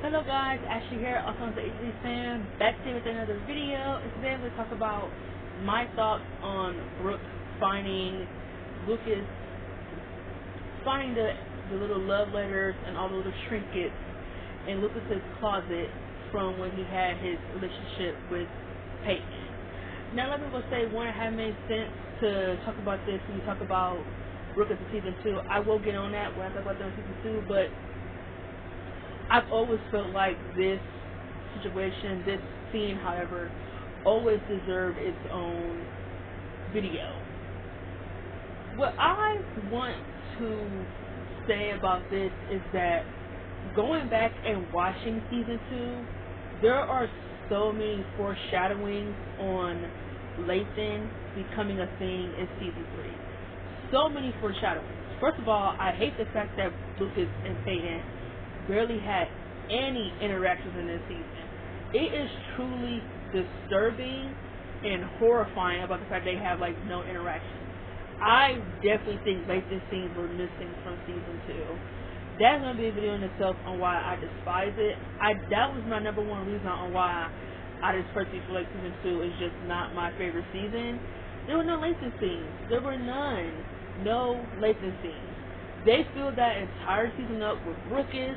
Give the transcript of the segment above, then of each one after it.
Hello guys, Ashley here, also on the HD fan, back today with another video. And today I'm going to talk about my thoughts on Brooke finding Lucas, finding the little love letters and all the little trinkets in Lucas's closet from when he had his relationship with Peyton. Now let me go say, one, it hasn't made sense to talk about this when you talk about Brooke in season 2. I will get on that when I talk about that in season 2, but I've always felt like this situation, this scene, however, always deserved its own video. What I want to say about this is that going back and watching season 2, there are so many foreshadowings on Lathan becoming a thing in season 3. So many foreshadowings. First of all, I hate the fact that Lucas and Peyton barely had any interactions in this season. It is truly disturbing and horrifying about the fact they have like no interaction. I definitely think Lathan scenes were missing from season 2. That's gonna be a video in itself on why I despise it. That was my number one reason on why I just personally feel like season 2 is just not my favorite season. There were no Lathan scenes. There were none. No Lathan scenes. They filled that entire season up with Brooke,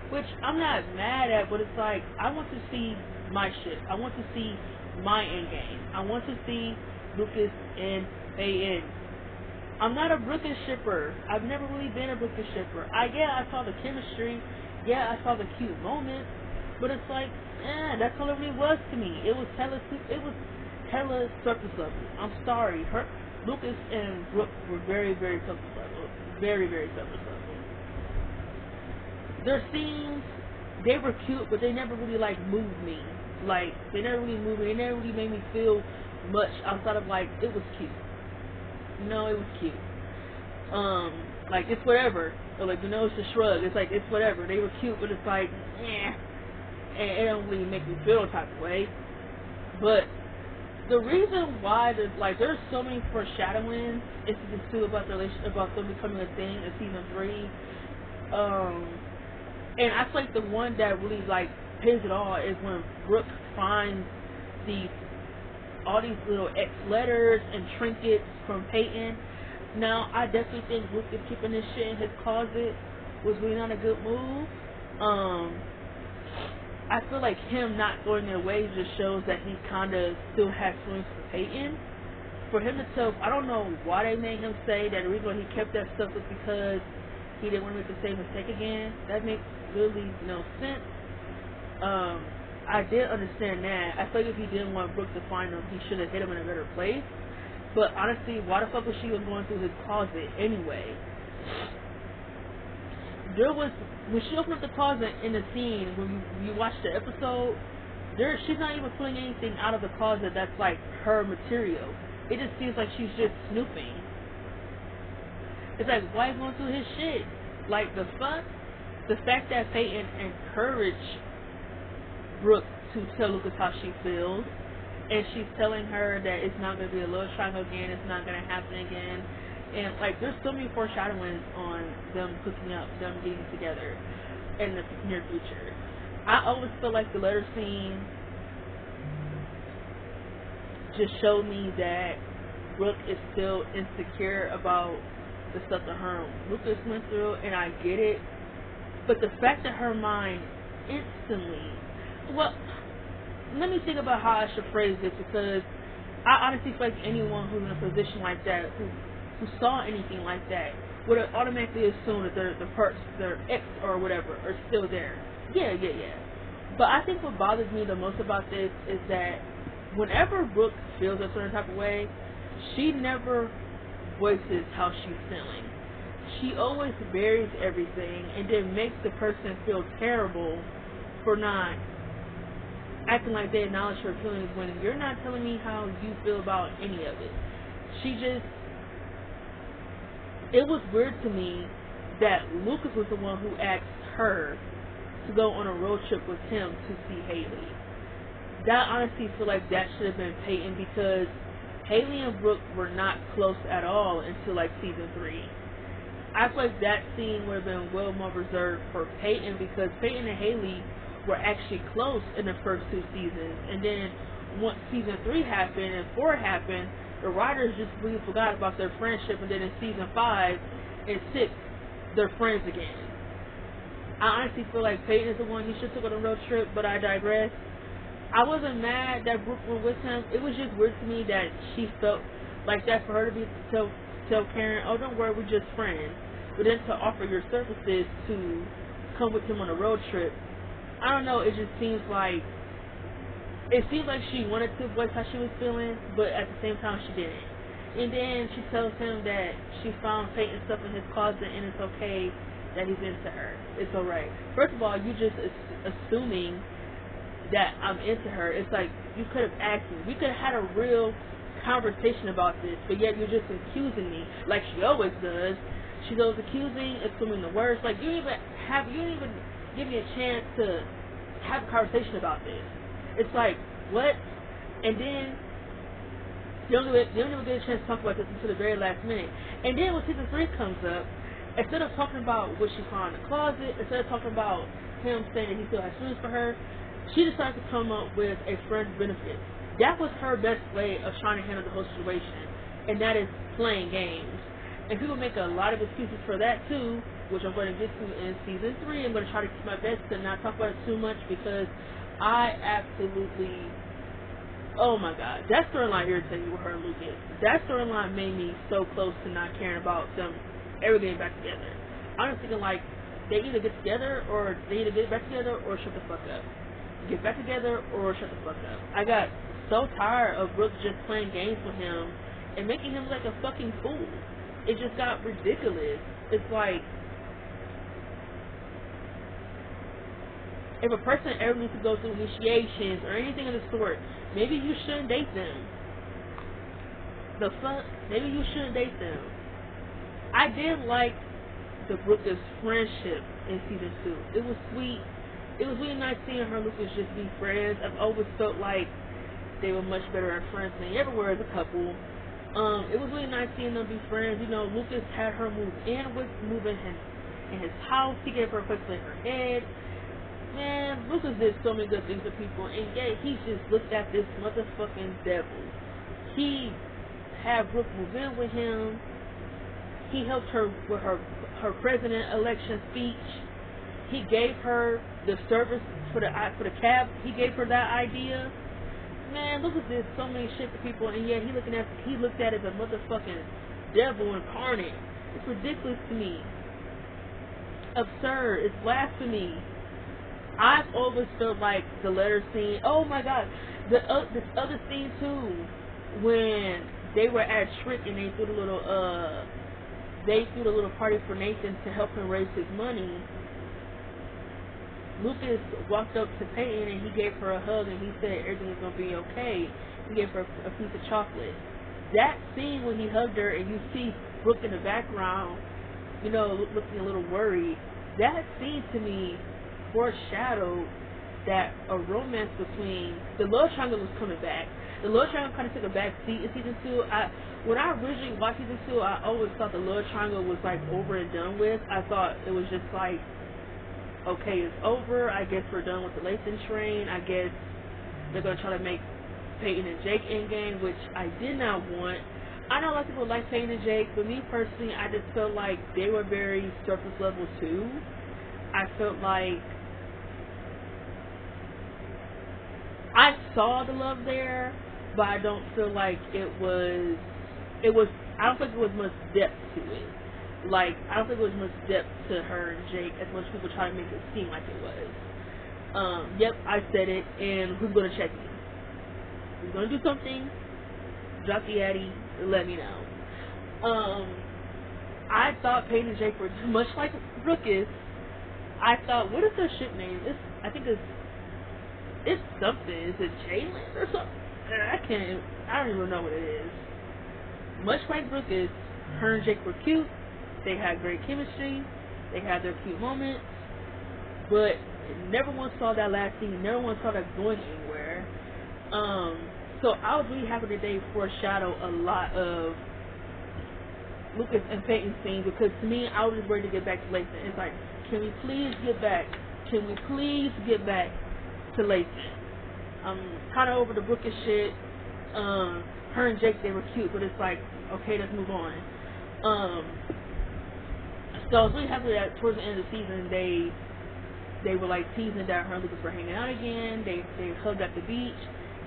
which I'm not mad at, but it's like, I want to see my shit. I want to see my end game. I want to see Lucas and Peyton. I'm not a Brooke shipper. I've never really been a Brooke shipper. I saw the chemistry. Yeah, I saw the cute moments. But it's like, that's all it really was to me. It was hella surface level. I'm sorry. Lucas and Brooke were very, very surface level. Very, very surface level. Their scenes, they were cute, but they never really like moved me. Like, they never really moved me. They never really made me feel much outside of like, it was cute. No, it was cute. Like, it's whatever. Or like, it's a shrug. It's like, it's whatever. They were cute, but it's like, and it don't really make me feel a type of way. But the reason why there's so many foreshadowings in season 2 about the relationship, about them becoming a thing in season 3. And I feel like the one that really like pays it all is when Brooke finds all these little X letters and trinkets from Peyton. Now, I definitely think Brooke is keeping this shit in his closet was really not a good move. I feel like him not throwing it away just shows that he kind of still has feelings for Peyton. For him to tell, I don't know why they made him say that the reason why he kept that stuff was because he didn't want to make the same mistake again. That makes really no sense. I did understand that. I feel like if he didn't want Brooke to find him, he should have hid him in a better place. But honestly, why the fuck was she even going through his closet anyway? When she opened up the closet in the scene, when you watch the episode, she's not even pulling anything out of the closet that's like her material. It just seems like she's just snooping. It's like, why are you going through his shit? Like, the fuck? The fact that Peyton encouraged Brooke to tell Lucas how she feels, and she's telling her that it's not going to be a love triangle again, it's not going to happen again. And, like, there's so many foreshadowings on them hooking up, them getting together in the near future. I always feel like the letter scene just showed me that Brooke is still insecure about the stuff that her and Lucas went through, and I get it. But the fact that her mind instantly, well, let me think about how I should phrase this, because I honestly feel like anyone who's in a position like that, who saw anything like that, would automatically assume that their ex or whatever are still there. Yeah. But I think what bothers me the most about this is that whenever Brooke feels a certain type of way, she never voices how she's feeling. She always buries everything and then makes the person feel terrible for not acting like they acknowledge her feelings when you're not telling me how you feel about any of it. It was weird to me that Lucas was the one who asked her to go on a road trip with him to see Haley. That honestly feel like that should have been Peyton, because Haley and Brooke were not close at all until like season 3. I feel like that scene would have been well more reserved for Peyton, because Peyton and Haley were actually close in the first 2 seasons, and then once season 3 happened and 4 happened, the writers just really forgot about their friendship, and then in season 5 and 6, they're friends again. I honestly feel like Peyton is the one he should have took on a road trip, but I digress. I wasn't mad that Brooke went with him. It was just weird to me that she felt like that for her to be tell Karen, oh, don't worry, we're just friends. But then to offer your services to come with him on a road trip, I don't know, it seems like she wanted to voice how she was feeling, but at the same time she didn't. And then she tells him that she found Peyton stuff in his closet and it's okay that he's into her. It's alright. First of all, you just assuming that I'm into her. It's like, you could have asked me. We could have had a real conversation about this, but yet you're just accusing me like she always does. She goes accusing, assuming the worst. Like, you didn't even give me a chance to have a conversation about this. It's like, what? And then you don't even get a chance to talk about this until the very last minute. And then when season 3 comes up, instead of talking about what she found in the closet, instead of talking about him saying that he still has feelings for her, she decided to come up with a friend's benefit. That was her best way of trying to handle the whole situation, and that is playing games. And people make a lot of excuses for that too, which I'm going to get to in season 3. I'm going to try to keep my best to not talk about it too much because I absolutely, oh my god, that storyline irritated me with her and Lucas. That storyline made me so close to not caring about them ever getting back together. I was thinking like, they either get together or get back together or shut the fuck up. Get back together or shut the fuck up. I got so tired of Brooke just playing games with him and making him like a fucking fool. It just got ridiculous. It's like, if a person ever needs to go through initiations or anything of the sort, maybe you shouldn't date them. The fuck? Maybe you shouldn't date them. I did like the Brooke's friendship in season 2. It was sweet. It was really nice seeing her and Lucas just be friends. I've always felt like they were much better as friends than they ever were as a couple. It was really nice seeing them be friends. You know, Lucas had her move in his house. He gave her a place to lay her head. Man, Lucas did so many good things to people, and yet he just looked at this motherfucking devil. He had Brooke move in with him. He helped her with her president election speech. He gave her the service for the cab. He gave her that idea. Man, Lucas did so many shit to people, and yet he looked at it as a motherfucking devil incarnate. It's ridiculous to me. Absurd. It's blasphemy. I've always felt like the letter scene. Oh my god, this other scene too, when they were at Trick and they threw the little party for Nathan to help him raise his money. Lucas walked up to Peyton and he gave her a hug and he said everything was gonna be okay. He gave her a piece of chocolate. That scene when he hugged her and you see Brooke in the background, you know, looking a little worried. That scene to me foreshadowed that a romance between the love triangle was coming back. The love triangle kind of took a back seat in season 2. When I originally watched season 2, I always thought the love triangle was like over and done with. I thought it was just like, okay, it's over. I guess we're done with the Lathan train. I guess they're gonna try to make Peyton and Jake endgame, which I did not want. I know a lot of people like Peyton and Jake, but me personally, I just felt like they were very surface level too. I felt like I saw the love there, but I don't feel like it was, I don't think there was much depth to it. Like, I don't think there was much depth to her and Jake as much people try to make it seem like it was. Yep, I said it, and who's going to check me? Who's going to do something? Drop the Addy, and let me know. I thought Peyton and Jake were much like Brooke is. I thought, what is their ship name? I think it's something. Is it Jalen or something? I don't even know what it is. Much like Brooke is, her and Jake were cute. They had great chemistry. They had their cute moments. But never once saw that last scene. Never once saw that going anywhere. So I was really happy that they foreshadow a lot of Lucas and Peyton's scene, because to me, I was just ready to get back to Lathan. It's like, can we please get back can we please get back to Lacey? I'm kind of over the Brooke shit. Her and Jake, they were cute, but it's like, okay, let's move on. So I was really happy that towards the end of the season, they were like teasing that her and Lucas were hanging out again. They hugged at the beach.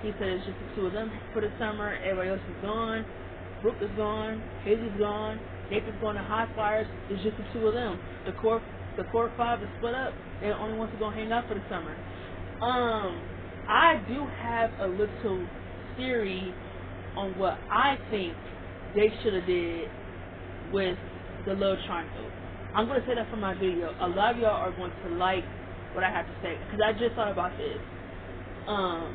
He said it's just the two of them for the summer. Everybody else is gone. Brooke is gone. Haley's gone. Nathan's going to High Flyers. It's just the two of them. The core five is split up. They're the only ones who gonna hang out for the summer. I do have a little theory on what I think they should have did with the love triangle. I'm going to say that for my video. A lot of y'all are going to like what I have to say, because I just thought about this. I'm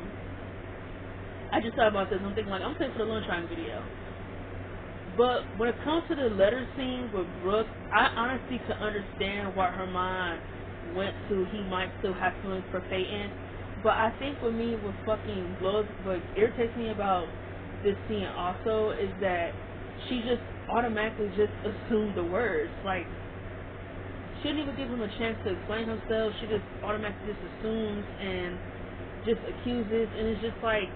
thinking like, I'm saying for the love triangle video. But when it comes to the letter scene with Brooke, I honestly could understand why her mind went to he might still have feelings for Peyton. But I think for me, what irritates me about this scene also is that she just automatically just assumed the words. Like, she didn't even give him a chance to explain himself. She just automatically just assumes and just accuses, and it's just like,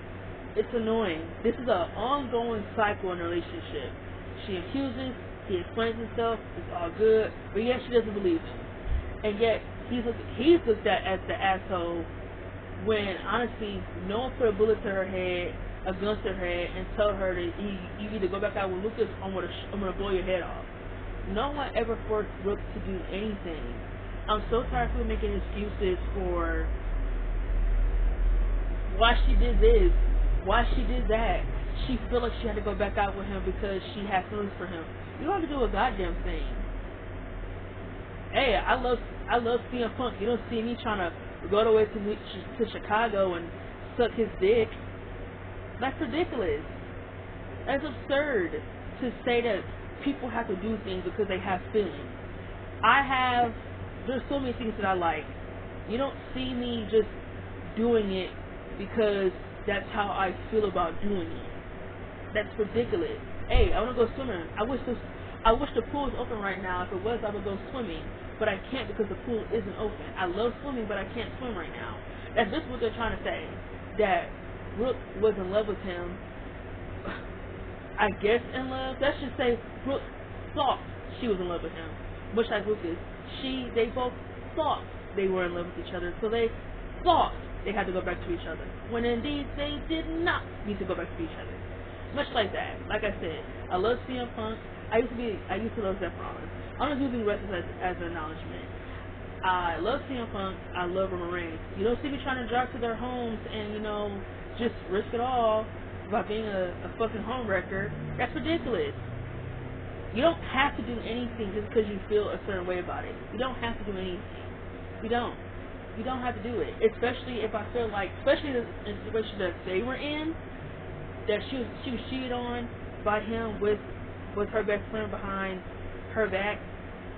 it's annoying. This is an ongoing cycle in a relationship. She accuses, he explains himself, it's all good, but yet she doesn't believe him. And yet he's looked at as the asshole, when honestly no one put a bullet to her head, a gun to her head, and told her that you either go back out with Lucas or I'm gonna blow your head off. No one ever forced Brooke to do anything. I'm so tired of people making excuses for why she did this, why she did that. She feel like she had to go back out with him because she had feelings for him. You don't have to do a goddamn thing. Hey, I love CM Punk. You don't see me trying to go all the way to Chicago and suck his dick. That's ridiculous. That's absurd to say that people have to do things because they have feelings. There's so many things that I like. You don't see me just doing it because that's how I feel about doing it. That's ridiculous. Hey, I want to go swimming. I wish the pool was open right now. If it was, I would go swimming. But I can't because the pool isn't open. I love swimming, but I can't swim right now. That's just what they're trying to say. That Brooke was in love with him. I guess in love. Let's just say Brooke thought she was in love with him. Much like Lucas. They both thought they were in love with each other. So they thought they had to go back to each other. When indeed they did not need to go back to each other. Much like that. Like I said, I love CM Punk. I used to love Seth Rollins. I'm just using wrestling as an acknowledgement. I love CM Punk. I love Roman Reigns. You don't see me trying to drive to their homes and, just risk it all by being a fucking home wrecker. That's ridiculous. You don't have to do anything just because you feel a certain way about it. You don't have to do anything. You don't. You don't have to do it. Especially if I feel like, especially in the situation that they were in, that she was cheated on by him with her best friend behind her back,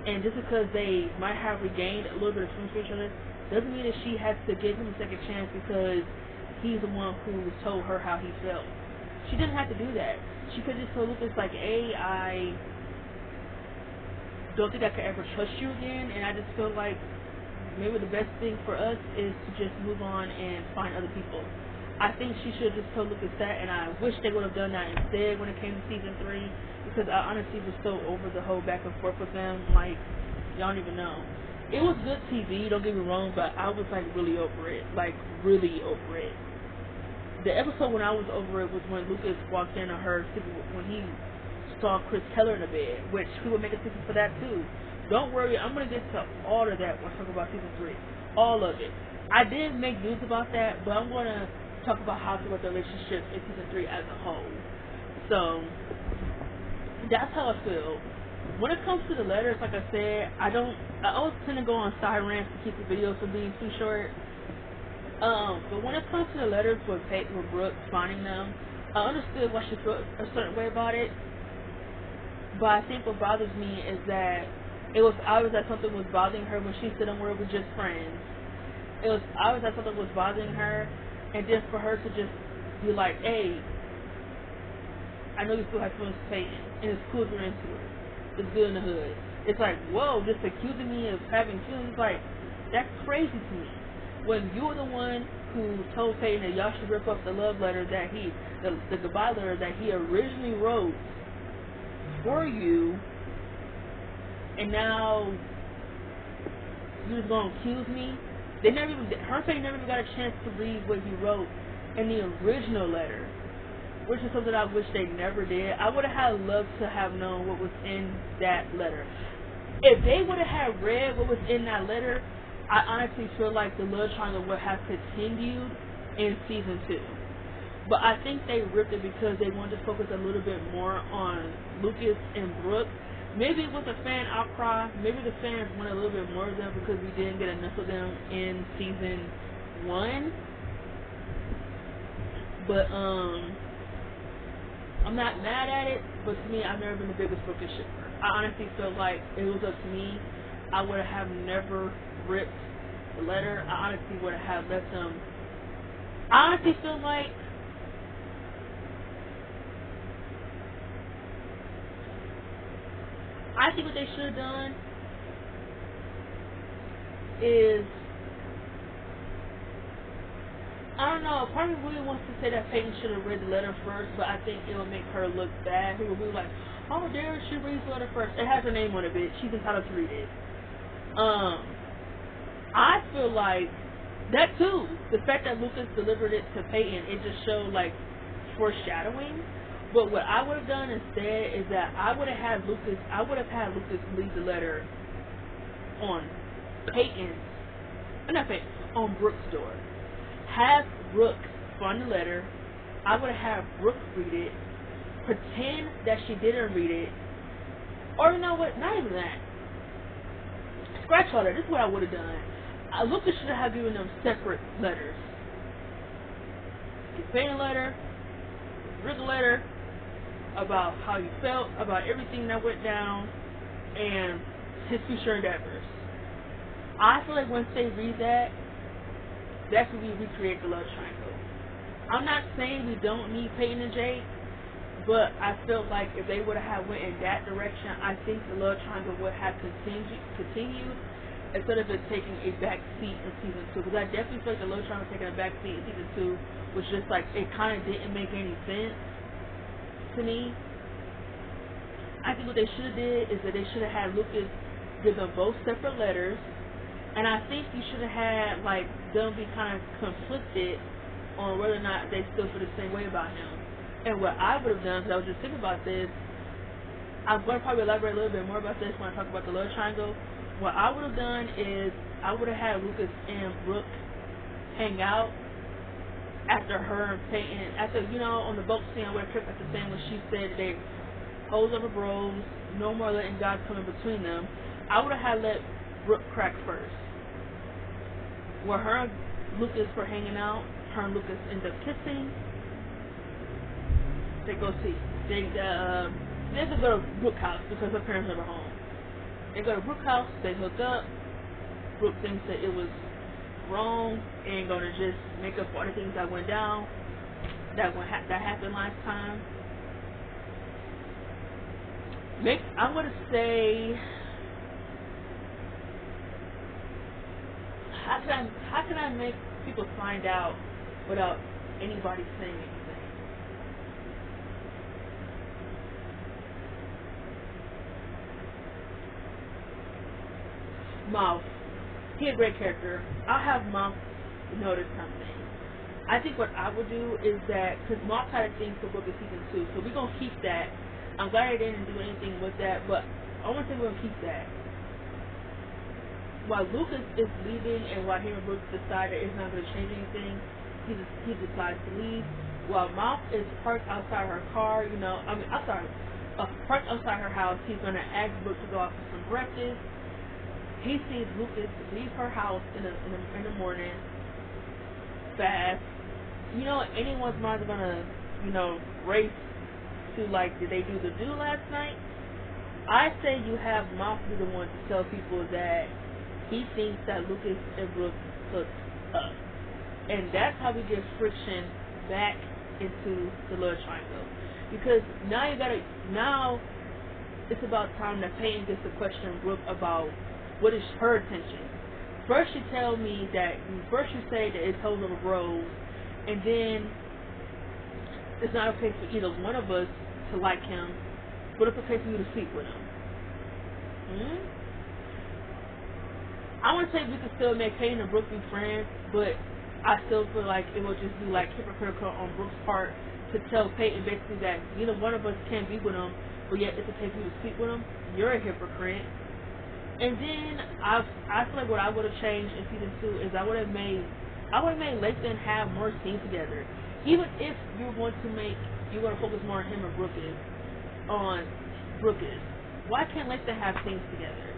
and just because they might have regained a little bit of feelings for each other doesn't mean that she has to give him a second chance because he's the one who told her how he felt. She didn't have to do that. She could just tell Lucas like, hey, I don't think I could ever trust you again, and I just feel like maybe the best thing for us is to just move on and find other people. I think she should have just told Lucas that, and I wish they would have done that instead when it came to season 3, because I honestly was so over the whole back and forth with them, like, y'all don't even know. It was good TV, don't get me wrong, but I was, like, really over it. Like, really over it. The episode when I was over it was when Lucas walked in on her, when he saw Chris Keller in the bed, which we will make a season for that, too. Don't worry, I'm going to get to all of that when I talk about season 3. All of it. I did make news about that, but I'm going to talk about how to work the relationship in season 3 as a whole. So that's how I feel. When it comes to the letters, like I said, I always tend to go on side rants to keep the videos from being too short. But when it comes to the letters with Peyton, with Brooke finding them, I understood why she felt a certain way about it. But I think what bothers me is that it was obvious that something was bothering her when she said them were just friends. It was obvious that something was bothering her. And then for her to just be like, hey, I know you still have feelings for Peyton, and it's cool if you're into it. It's good in the hood. It's like, whoa, just accusing me of having feelings. Like, That's crazy to me. When you're the one who told Peyton that y'all should rip up the love letter that the goodbye letter that he originally wrote for you, and now you just gonna accuse me? Her and Peyton never even got a chance to read what he wrote in the original letter, which is something I wish they never did. I would have loved to have known what was in that letter. If they would have read what was in that letter, I honestly feel like the love triangle would have continued in season 2. But I think they ripped it because they wanted to focus a little bit more on Lucas and Brooke. Maybe it was a fan outcry. Maybe the fans wanted a little bit more of them because we didn't get enough of them in season 1. But I'm not mad at it. But to me, I've never been the biggest Brooke shipper. I honestly feel like if it was up to me, I would have never ripped the letter. I honestly would have left them. I honestly feel like I think what they should have done is, I don't know, part of me really wants to say that Peyton should have read the letter first, but I think it would make her look bad. People will be like, oh, there, she reads the letter first. It has her name on it, bitch. She's entitled to read it. I feel like that too. The fact that Lucas delivered it to Peyton, it just showed like foreshadowing. But what I would have done instead is that I would have had Lucas leave the letter on on Brooke's door. Have Brooke find the letter. I would have had Brooke read it, pretend that she didn't read it, or you know what? Not even that. Scratch all that. This is what I would have done. Lucas should have given them separate letters. Get Peyton a letter, Brooke a letter about how you felt, about everything that went down, and his future endeavors. I feel like once they read that, that's when we recreate the love triangle. I'm not saying we don't need Peyton and Jake, but I felt like if they would have went in that direction, I think the love triangle would have continued instead of it taking a back seat in season 2. Because I definitely feel like the love triangle taking a back seat in season 2 was just like, it kind of didn't make any sense to me. I think what they should have did is that they should have had Lucas give them both separate letters, and I think you should have had like them be kind of conflicted on whether or not they still feel the same way about him. And what I would have done, because I was just thinking about this, I'm going to probably elaborate a little bit more about this when I talk about the love triangle. What I would have done is I would have had Lucas and Brooke hang out after her and Peyton, after, you know, on the boat scene where Trip at the same when she said they hoes over bros, no more letting God come in between them. I would have had let Brooke crack first. Where her and Lucas were hanging out, her and Lucas end up kissing. They go see, they have to go to Brooke's house because her parents never home. They go to Brooke's house, they hook up. Brooke thinks that it was wrong and gonna just make up for all the things that went down, that happened last time. I'm gonna say, how can I make people find out without anybody saying anything? Mouth. He's a great character. I'll have Mouth notice something. I think what I would do is that, because Mouth had a thing for Brooke in season 2, so we're going to keep that. I'm glad they didn't do anything with that, but I want to say we're going to keep that. While Lucas is leaving and while he and Brooke decide that it's not going to change anything, he decides to leave. While Mouth is parked outside her car, parked outside her house, he's going to ask Brooke to go out for some breakfast. He sees Lucas leave her house in the morning, fast. You know, anyone's mind is gonna, race to like, did they do the do last night? I say you have Mouth be the one to tell people that he thinks that Lucas and Brooke hooked up, and that's how we get friction back into the love triangle. Because now it's about time that Peyton gets to question Brooke about what is her intention. first you tell me that, first you say that it's whole little bros, and then it's not okay for either one of us to like him, but it's okay for you to sleep with him. I want to say we could still make Peyton and Brooke be friends, but I still feel like it would just be like hypocritical on Brooke's part to tell Peyton basically that neither one of us can be with him, but yet it's okay for you to sleep with him. You're a hypocrite. And then I feel like what I would have changed in season 2 is I would have made Lathan have more scenes together. Even if you're going to focus more on him and Brooke is. Why can't Lathan have scenes together?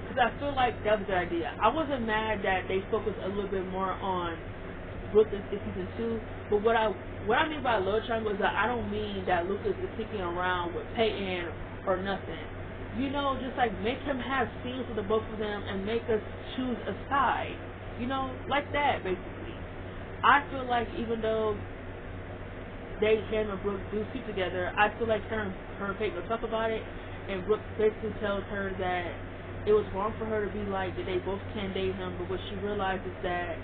Because I feel like that was a good idea. I wasn't mad that they focused a little bit more on Brooke in season 2, but what I mean by love triangle is that I don't mean that Lucas is kicking around with Peyton or nothing. You know, just like make him have scenes with the both of them and make us choose a side. You know, like that basically. I feel like even though him and Brooke do sleep together, I feel like her and Peyton will talk about it, and Brooke basically tells her that it was wrong for her to be like that they both can date him, but what she realizes that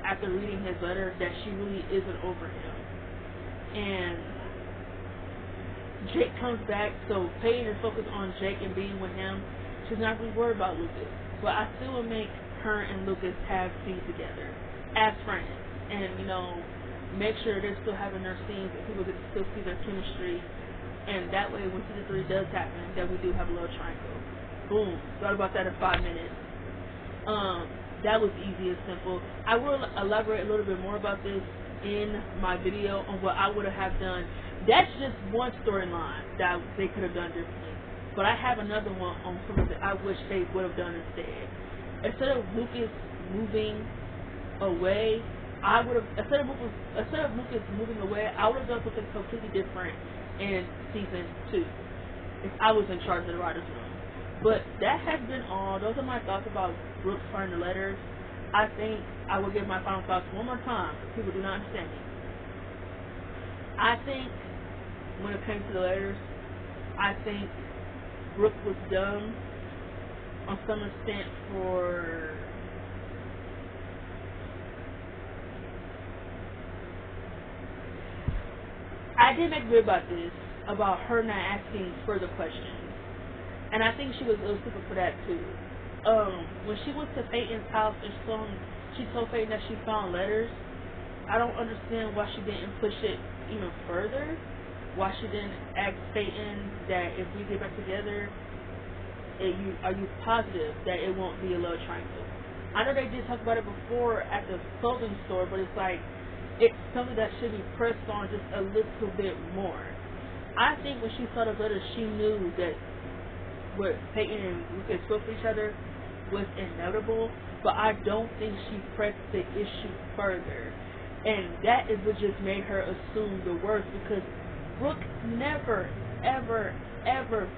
after reading his letter that she really isn't over him. And Jake comes back, so Peyton is focused on Jake and being with him. She's not really worried about Lucas, but I still would make her and Lucas have scenes together as friends, and you know, make sure they're still having their scenes and people can still see their chemistry, and that way when season 3 does happen, that we do have a love triangle. Boom. Thought about that in 5 minutes. That was easy and simple. I will elaborate a little bit more about this in my video on what I would have done. That's just one storyline that they could have done differently. But I have another one on something that I wish they would have done instead. Instead of Lucas moving away, instead of Lucas moving away, I would have done something completely different in season 2 if I was in charge of the writers' room. But that has been all. Those are my thoughts about Brooke finding the letters. I think I will give my final thoughts one more time because people do not understand me. I think when it came to the letters, I think Brooke was dumb on some extent for I did make a video about this, about her not asking further questions. And I think she was a little stupid for that too. When she went to Peyton's house and she told Peyton that she found letters, I don't understand why she didn't push it even further. Why she didn't ask Peyton that if we get back together, are you positive that it won't be a love triangle? I know they did talk about it before at the clothing store, but it's like, it's something that should be pressed on just a little bit more. I think when she saw the letters, she knew that what Peyton and Lucas feel for each other was inevitable, but I don't think she pressed the issue further. And that is what just made her assume the worst, because Brooke never, ever, ever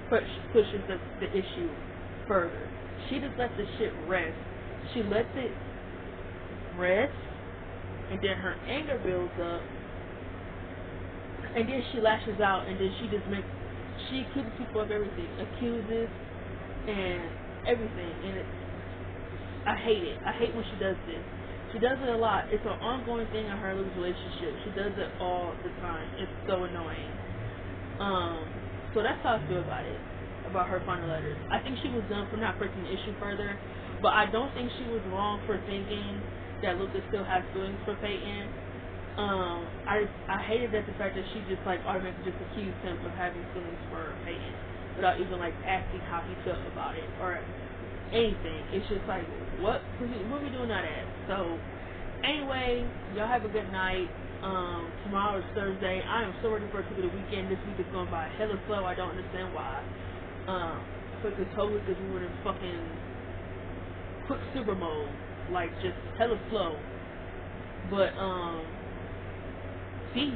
pushes the issue further. She just lets the shit rest. She lets it rest, and then her anger builds up, and then she lashes out, and then she accuses people of everything, accuses and everything, and I hate it. I hate when she does this. She does it a lot. It's an ongoing thing in her relationship. She does it all the time. It's so annoying. So that's how I feel about it, about her finding letters. I think she was dumb for not pressing the issue further, but I don't think she was wrong for thinking that Lucas still has feelings for Peyton. I hated that the fact that she just like automatically just accused him of having feelings for Peyton without even like asking how he felt about it or anything. It's just like, what are we doing that at? So anyway, y'all have a good night. Tomorrow is Thursday. I am so ready for it to be the weekend. This week is going by hella slow. I don't understand why. Because whole week is we were in fucking quicksilver mode, like just hella slow. But peace.